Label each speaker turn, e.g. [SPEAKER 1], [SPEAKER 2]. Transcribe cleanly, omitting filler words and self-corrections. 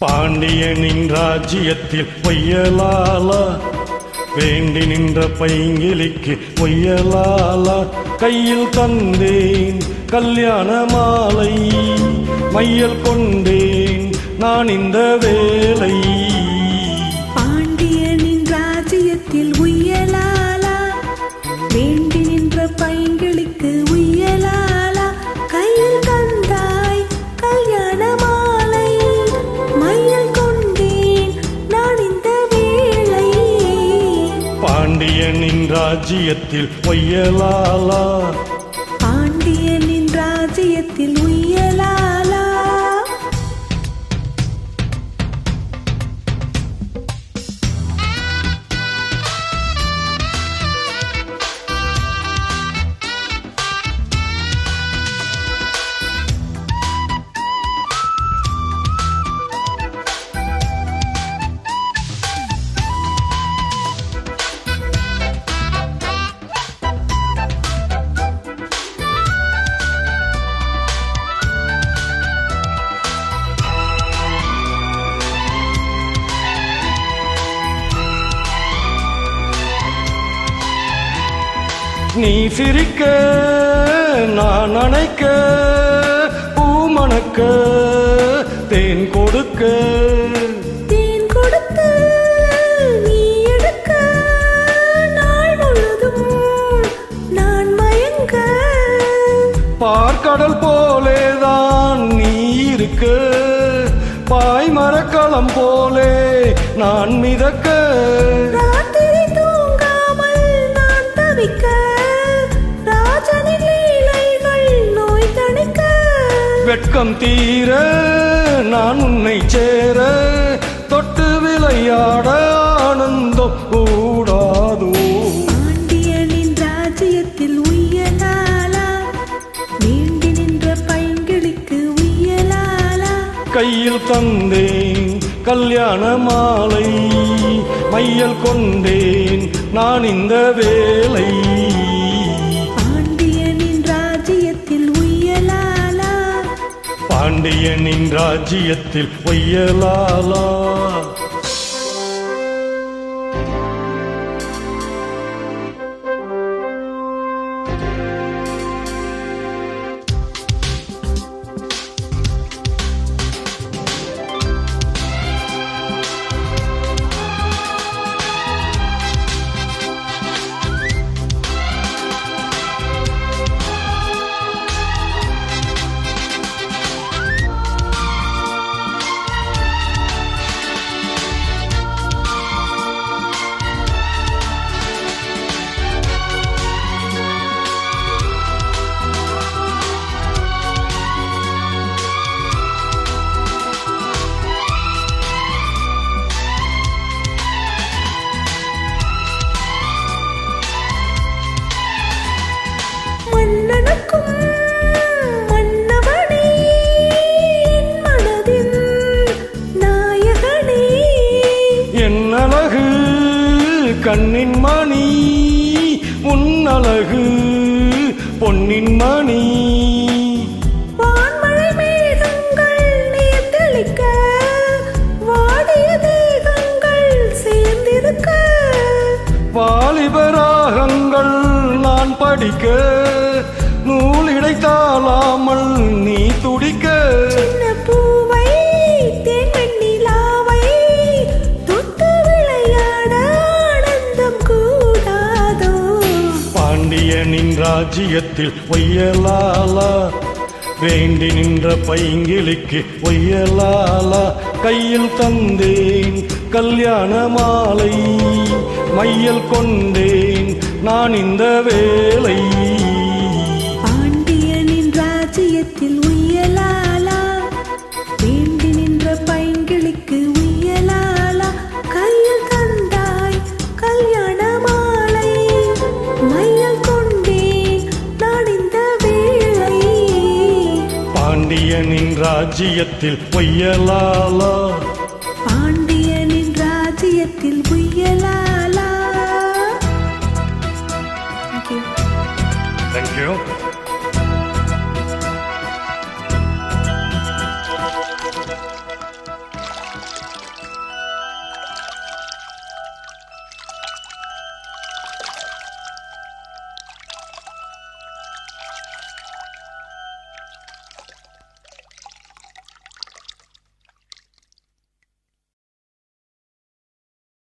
[SPEAKER 1] பாண்டியனின் ராஜ்யத்தில் பொய்யலாலா வேண்டி நின்ற பைங்கிலிக்கு பொய்யலாலா கையில் தந்தேன் கல்யாண மாலை மையல் கொண்டேன் நான் இந்த வேலை.
[SPEAKER 2] பாண்டியனின் ராஜ்யத்தில் உய்யலாலா வேண்டி நின்ற பைங்கிலிக்கு உய்யலாலா கையில் தந்தாய் கல்யாண மாலை மையல் கொண்டேன் நான் இந்த வேளை.
[SPEAKER 1] பாண்டியனின் ராஜ்யத்தில் பொய்யலாலா
[SPEAKER 2] பாண்டியனின் ராஜ்யத்தில் உய்யலாலா.
[SPEAKER 1] நீ சிரிக்க நான் அணைக்க பூமணக்க தேன் கொடுக்க
[SPEAKER 2] தேன் கொடுத்து நீ எடுக்க நாள் முழுதும் நான் மயங்க.
[SPEAKER 1] பார்க்கடல் போலேதான் நீ இருக்க பாய்மரக்களம் போலே நான் மிதக்க.
[SPEAKER 2] ராத்திரி தூங்காமல் நான் தவிக்க ராஜனின் லீலைகள் நோய் தணிக்க.
[SPEAKER 1] வெட்கம் தீர நான் உன்னை சேர தொட்டு விளையாட ஆனந்தம் கூடாதோ.
[SPEAKER 2] பாண்டியனின் ராஜ்யத்தில் உய்யலாலா வேண்டி நின்ற பைங்கிலிக்கு உய்யலாலா
[SPEAKER 1] கையில் தந்தேன் கல்யாண மாலை மையல் கொண்டேன் நான் இந்த வேலை.
[SPEAKER 2] பாண்டியனின் ராஜ்யத்தில் உய்யலாலா
[SPEAKER 1] பாண்டியனின் ராஜ்யத்தில் பொய்யலாலா.
[SPEAKER 2] மன்னனுக்கும் மன்னவனே என் மனதின் நாயகனே.
[SPEAKER 1] என் அழகு கண்ணின் மணி உன் அழகு பொன்னின் மணி.
[SPEAKER 2] வான்மழை மேகங்கள் நீர் தெளிக்க வாடிய தேகங்கள் சேர்ந்திருக்க.
[SPEAKER 1] வாலிபராகங்கள் நான் படிக்க நூல் இடைத்தாளாமல் நீ துடிக்க.
[SPEAKER 2] சின்ன பூவை தேன் வெண்ணிலாவை தொட்டு விளையாட ஆனந்தம் கூடாதோ.
[SPEAKER 1] பாண்டியனின் ராஜ்யத்தில் பொய்யலாலா வேண்டி நின்ற பைங்கிலிக்கு பொய்யலாலா கையில் தந்தேன் கல்யாண மாலை மையல் கொண்டேன் நான் இந்த வேலை.
[SPEAKER 2] பாண்டியனின் ராஜ்யத்தில் உய்யலாலா வேண்டி நின்ற பைங்கிலிக்கு உய்யலாலா கையில் தந்தாய்
[SPEAKER 1] ராஜ்யத்தில் ஒய்யலாலா
[SPEAKER 2] பாண்டியனின் ராஜ்யத்தில்